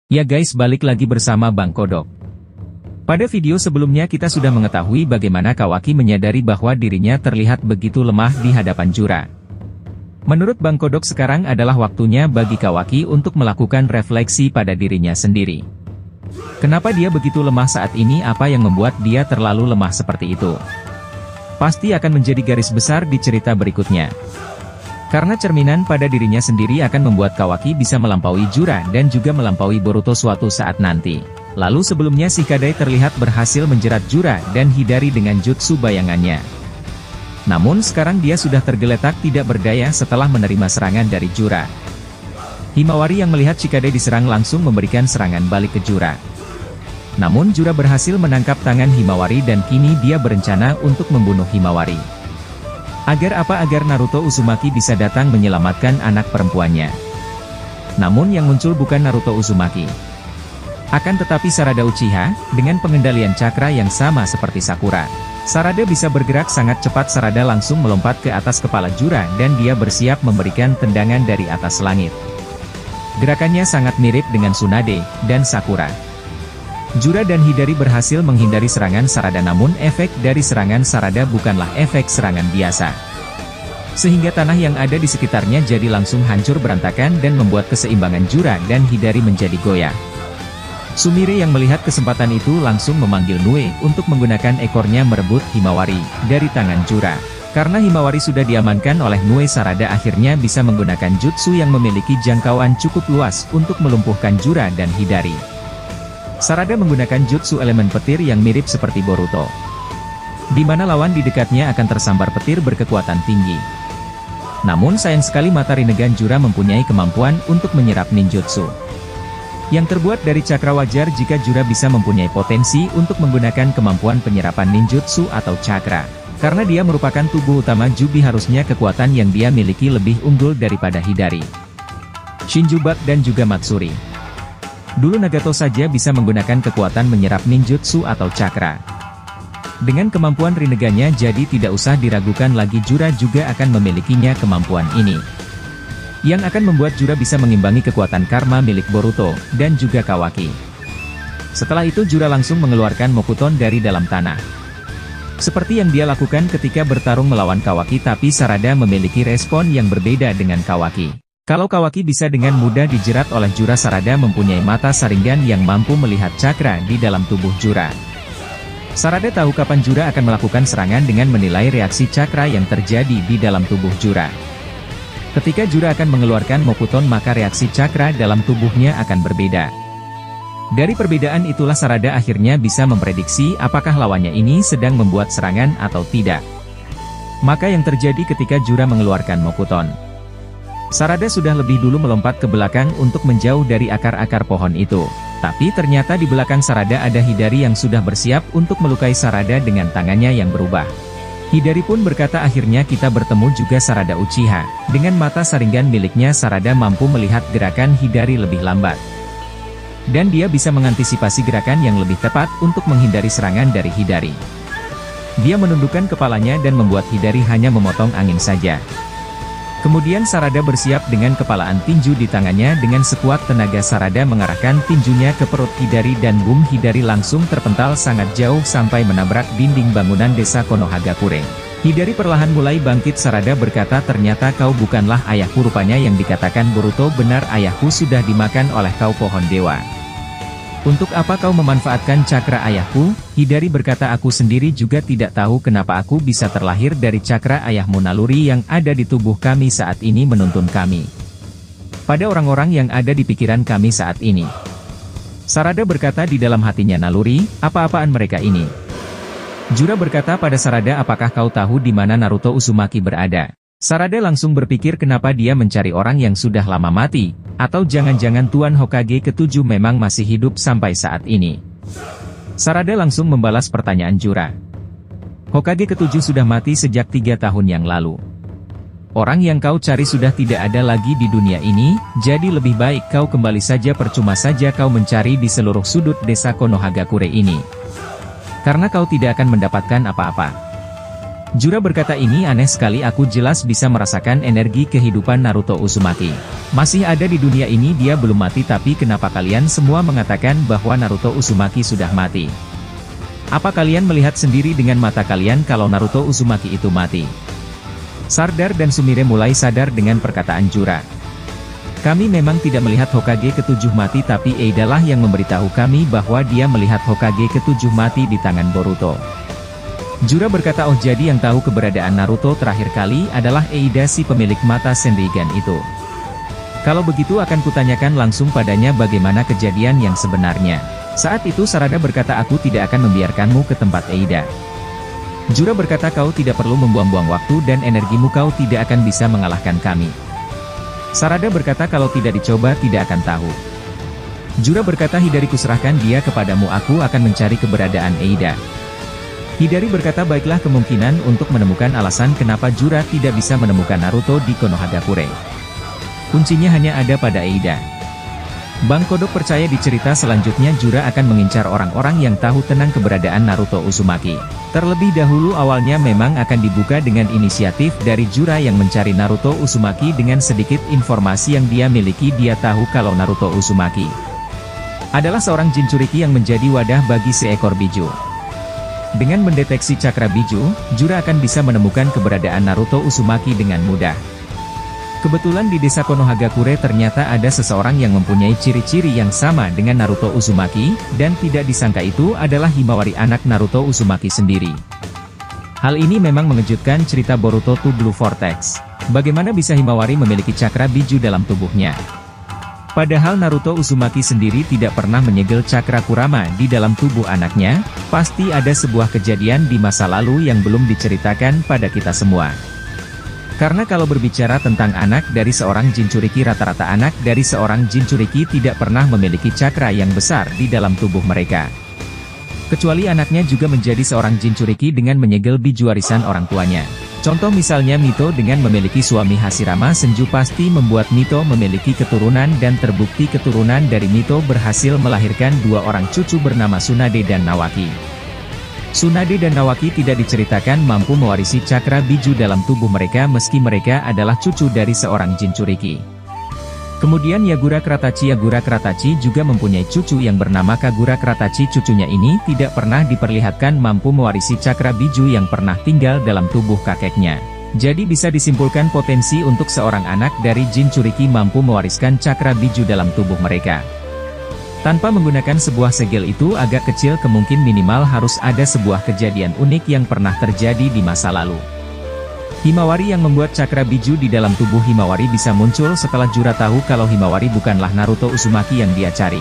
Ya guys, balik lagi bersama Bang Kodok. Pada video sebelumnya kita sudah mengetahui bagaimana Kawaki menyadari bahwa dirinya terlihat begitu lemah di hadapan Jura. Menurut Bang Kodok sekarang adalah waktunya bagi Kawaki untuk melakukan refleksi pada dirinya sendiri. Kenapa dia begitu lemah saat ini? Apa yang membuat dia terlalu lemah seperti itu? Pasti akan menjadi garis besar di cerita berikutnya. Karena cerminan pada dirinya sendiri akan membuat Kawaki bisa melampaui Jura dan juga melampaui Boruto suatu saat nanti. Lalu sebelumnya Shikadai terlihat berhasil menjerat Jura dan Hidari dengan jutsu bayangannya. Namun sekarang dia sudah tergeletak tidak berdaya setelah menerima serangan dari Jura. Himawari yang melihat Shikadai diserang langsung memberikan serangan balik ke Jura. Namun Jura berhasil menangkap tangan Himawari dan kini dia berencana untuk membunuh Himawari. Agar apa? Agar Naruto Uzumaki bisa datang menyelamatkan anak perempuannya. Namun yang muncul bukan Naruto Uzumaki. Akan tetapi Sarada Uchiha, dengan pengendalian cakra yang sama seperti Sakura. Sarada bisa bergerak sangat cepat. Sarada langsung melompat ke atas kepala Jura dan dia bersiap memberikan tendangan dari atas langit. Gerakannya sangat mirip dengan Tsunade dan Sakura. Jura dan Hidari berhasil menghindari serangan Sarada, namun efek dari serangan Sarada bukanlah efek serangan biasa. Sehingga tanah yang ada di sekitarnya jadi langsung hancur berantakan dan membuat keseimbangan Jura dan Hidari menjadi goyah. Sumire yang melihat kesempatan itu langsung memanggil Nue untuk menggunakan ekornya merebut Himawari dari tangan Jura. Karena Himawari sudah diamankan oleh Nue, Sarada akhirnya bisa menggunakan jutsu yang memiliki jangkauan cukup luas untuk melumpuhkan Jura dan Hidari. Sarada menggunakan jutsu elemen petir yang mirip seperti Boruto, di mana lawan di dekatnya akan tersambar petir berkekuatan tinggi. Namun sayang sekali mata Rinnegan Jura mempunyai kemampuan untuk menyerap ninjutsu yang terbuat dari cakra. Wajar jika Jura bisa mempunyai potensi untuk menggunakan kemampuan penyerapan ninjutsu atau cakra. Karena dia merupakan tubuh utama Jubi, harusnya kekuatan yang dia miliki lebih unggul daripada Hidari, Shinjubak dan juga Matsuri. Dulu Nagato saja bisa menggunakan kekuatan menyerap ninjutsu atau cakra. Dengan kemampuan Rinnegannya jadi tidak usah diragukan lagi, Jura juga akan memilikinya kemampuan ini. Yang akan membuat Jura bisa mengimbangi kekuatan karma milik Boruto, dan juga Kawaki. Setelah itu Jura langsung mengeluarkan Mokuton dari dalam tanah. Seperti yang dia lakukan ketika bertarung melawan Kawaki, tapi Sarada memiliki respon yang berbeda dengan Kawaki. Kalau Kawaki bisa dengan mudah dijerat oleh Jura, Sarada mempunyai mata Sharingan yang mampu melihat cakra di dalam tubuh Jura. Sarada tahu kapan Jura akan melakukan serangan dengan menilai reaksi cakra yang terjadi di dalam tubuh Jura. Ketika Jura akan mengeluarkan Mokuton, maka reaksi cakra dalam tubuhnya akan berbeda. Dari perbedaan itulah Sarada akhirnya bisa memprediksi apakah lawannya ini sedang membuat serangan atau tidak. Maka yang terjadi ketika Jura mengeluarkan Mokuton, Sarada sudah lebih dulu melompat ke belakang untuk menjauh dari akar-akar pohon itu. Tapi ternyata di belakang Sarada ada Hidari yang sudah bersiap untuk melukai Sarada dengan tangannya yang berubah. Hidari pun berkata, akhirnya kita bertemu juga. Sarada Uchiha. Dengan mata Sharingan miliknya, Sarada mampu melihat gerakan Hidari lebih lambat. Dan dia bisa mengantisipasi gerakan yang lebih tepat untuk menghindari serangan dari Hidari. Dia menundukkan kepalanya dan membuat Hidari hanya memotong angin saja. Kemudian Sarada bersiap dengan kepalaan tinju di tangannya. Dengan sekuat tenaga Sarada mengarahkan tinjunya ke perut Hidari dan boom, Hidari langsung terpental sangat jauh sampai menabrak dinding bangunan desa Konohagakure. Hidari perlahan mulai bangkit. Sarada berkata, ternyata kau bukanlah ayahku. Rupanya yang dikatakan Boruto benar, ayahku sudah dimakan oleh kau pohon dewa. Untuk apa kau memanfaatkan cakra ayahku? Hidari berkata, aku sendiri juga tidak tahu kenapa aku bisa terlahir dari cakra ayahmu. Naluri yang ada di tubuh kami saat ini menuntun kami pada orang-orang yang ada di pikiran kami saat ini. Sarada berkata di dalam hatinya, naluri, apa-apaan mereka ini? Jura berkata pada Sarada, apakah kau tahu di mana Naruto Uzumaki berada? Sarada langsung berpikir kenapa dia mencari orang yang sudah lama mati. Atau jangan-jangan Tuan Hokage ke-7 memang masih hidup sampai saat ini. Sarada langsung membalas pertanyaan Jura. Hokage ke-7 sudah mati sejak 3 tahun yang lalu. Orang yang kau cari sudah tidak ada lagi di dunia ini, jadi lebih baik kau kembali saja. Percuma saja kau mencari di seluruh sudut desa Konohagakure ini. Karena kau tidak akan mendapatkan apa-apa. Jura berkata, ini aneh sekali, aku jelas bisa merasakan energi kehidupan Naruto Uzumaki. Masih ada di dunia ini, dia belum mati, tapi kenapa kalian semua mengatakan bahwa Naruto Uzumaki sudah mati? Apa kalian melihat sendiri dengan mata kalian kalau Naruto Uzumaki itu mati? Sardar dan Sumire mulai sadar dengan perkataan Jura. Kami memang tidak melihat Hokage ketujuh mati, tapi Eida lah yang memberitahu kami bahwa dia melihat Hokage ketujuh mati di tangan Boruto. Jura berkata, oh jadi yang tahu keberadaan Naruto terakhir kali adalah Eida, si pemilik mata Senrigan itu. Kalau begitu akan kutanyakan langsung padanya bagaimana kejadian yang sebenarnya. Saat itu Sarada berkata, aku tidak akan membiarkanmu ke tempat Eida. Jura berkata, kau tidak perlu membuang-buang waktu dan energimu, kau tidak akan bisa mengalahkan kami. Sarada berkata, kalau tidak dicoba tidak akan tahu. Jura berkata, Hidari, kuserahkan dia kepadamu, aku akan mencari keberadaan Eida. Hidari berkata, baiklah, kemungkinan untuk menemukan alasan kenapa Jura tidak bisa menemukan Naruto di Konohagakure. Kuncinya hanya ada pada Eida. Bang Kodok percaya di cerita selanjutnya Jura akan mengincar orang-orang yang tahu tentang keberadaan Naruto Uzumaki. Terlebih dahulu awalnya memang akan dibuka dengan inisiatif dari Jura yang mencari Naruto Uzumaki. Dengan sedikit informasi yang dia miliki, dia tahu kalau Naruto Uzumaki adalah seorang Jinchuriki yang menjadi wadah bagi seekor biju. Dengan mendeteksi cakra biju, Jura akan bisa menemukan keberadaan Naruto Uzumaki dengan mudah. Kebetulan di desa Konohagakure ternyata ada seseorang yang mempunyai ciri-ciri yang sama dengan Naruto Uzumaki, dan tidak disangka itu adalah Himawari, anak Naruto Uzumaki sendiri. Hal ini memang mengejutkan cerita Boruto to Blue Vortex. Bagaimana bisa Himawari memiliki cakra biju dalam tubuhnya? Padahal Naruto Uzumaki sendiri tidak pernah menyegel cakra Kurama di dalam tubuh anaknya. Pasti ada sebuah kejadian di masa lalu yang belum diceritakan pada kita semua. Karena kalau berbicara tentang anak dari seorang Jinchuriki, rata-rata anak dari seorang Jinchuriki tidak pernah memiliki cakra yang besar di dalam tubuh mereka. Kecuali anaknya juga menjadi seorang Jinchuriki dengan menyegel biju warisan orang tuanya. Contoh misalnya Mito dengan memiliki suami Hashirama Senju pasti membuat Mito memiliki keturunan, dan terbukti keturunan dari Mito berhasil melahirkan dua orang cucu bernama Tsunade dan Nawaki. Tsunade dan Nawaki tidak diceritakan mampu mewarisi cakra biju dalam tubuh mereka meski mereka adalah cucu dari seorang Jinchuriki. Kemudian Yagura Kratachi juga mempunyai cucu yang bernama Kagura Kratachi. Cucunya ini tidak pernah diperlihatkan mampu mewarisi cakra biju yang pernah tinggal dalam tubuh kakeknya. Jadi bisa disimpulkan potensi untuk seorang anak dari Jinchuriki mampu mewariskan cakra biju dalam tubuh mereka. Tanpa menggunakan sebuah segel itu agak kecil, kemungkinan minimal harus ada sebuah kejadian unik yang pernah terjadi di masa lalu. Himawari yang membuat cakra biju di dalam tubuh Himawari bisa muncul setelah Jura tahu kalau Himawari bukanlah Naruto Uzumaki yang dia cari.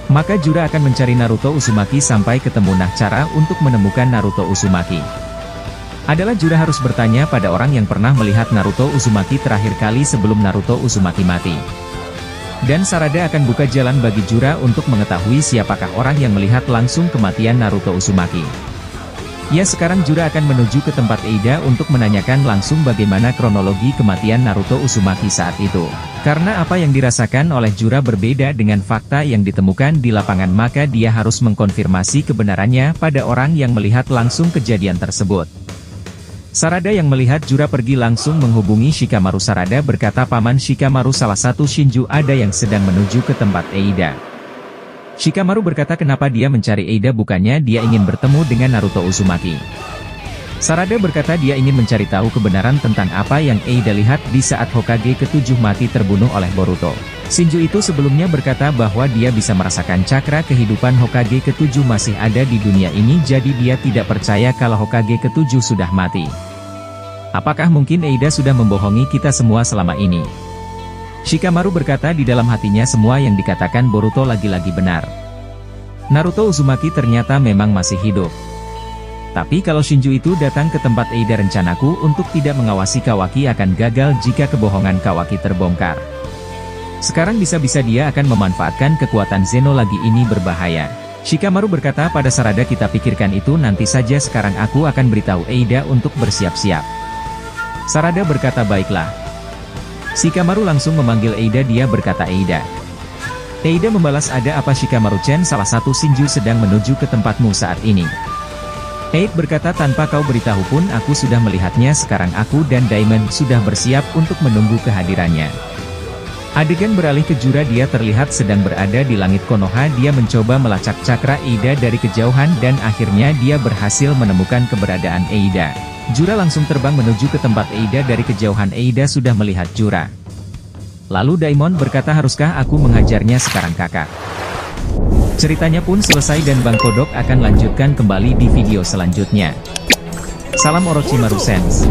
Maka Jura akan mencari Naruto Uzumaki sampai ketemu. Nah, cara untuk menemukan Naruto Uzumaki adalah Jura harus bertanya pada orang yang pernah melihat Naruto Uzumaki terakhir kali sebelum Naruto Uzumaki mati. Dan Sarada akan buka jalan bagi Jura untuk mengetahui siapakah orang yang melihat langsung kematian Naruto Uzumaki. Ya, sekarang Jura akan menuju ke tempat Eida untuk menanyakan langsung bagaimana kronologi kematian Naruto Uzumaki saat itu. Karena apa yang dirasakan oleh Jura berbeda dengan fakta yang ditemukan di lapangan, maka dia harus mengkonfirmasi kebenarannya pada orang yang melihat langsung kejadian tersebut. Sarada yang melihat Jura pergi langsung menghubungi Shikamaru. Sarada berkata, Paman Shikamaru, salah satu Shinju ada yang sedang menuju ke tempat Eida. Shikamaru berkata, kenapa dia mencari Eida, bukannya dia ingin bertemu dengan Naruto Uzumaki? Sarada berkata dia ingin mencari tahu kebenaran tentang apa yang Eida lihat di saat Hokage ketujuh mati terbunuh oleh Boruto. Shinju itu sebelumnya berkata bahwa dia bisa merasakan cakra kehidupan Hokage ketujuh masih ada di dunia ini, jadi dia tidak percaya kalau Hokage ketujuh sudah mati. Apakah mungkin Eida sudah membohongi kita semua selama ini? Shikamaru berkata di dalam hatinya semua yang dikatakan Boruto lagi-lagi benar. Naruto Uzumaki ternyata memang masih hidup. Tapi kalau Shinju itu datang ke tempat Eida, rencanaku untuk tidak mengawasi Kawaki akan gagal jika kebohongan Kawaki terbongkar. Sekarang bisa-bisa dia akan memanfaatkan kekuatan Zeno lagi, ini berbahaya. Shikamaru berkata pada Sarada, kita pikirkan itu nanti saja, sekarang aku akan beritahu Eida untuk bersiap-siap. Sarada berkata baiklah. Shikamaru langsung memanggil Eida. Dia berkata, Eida. Eida membalas, ada apa Shikamaru-chan? Salah satu Shinju sedang menuju ke tempatmu saat ini. Aid berkata, tanpa kau beritahu pun aku sudah melihatnya. Sekarang aku dan Diamond sudah bersiap untuk menunggu kehadirannya. Adegan beralih ke Jura, dia terlihat sedang berada di langit Konoha. Dia mencoba melacak cakra Eida dari kejauhan dan akhirnya dia berhasil menemukan keberadaan Eida. Jura langsung terbang menuju ke tempat Eida dari kejauhan. Eida sudah melihat Jura. Lalu Diamond berkata, haruskah aku menghajarnya sekarang kakak? Ceritanya pun selesai dan Bang Kodok akan lanjutkan kembali di video selanjutnya. Salam Orochimaru Sense.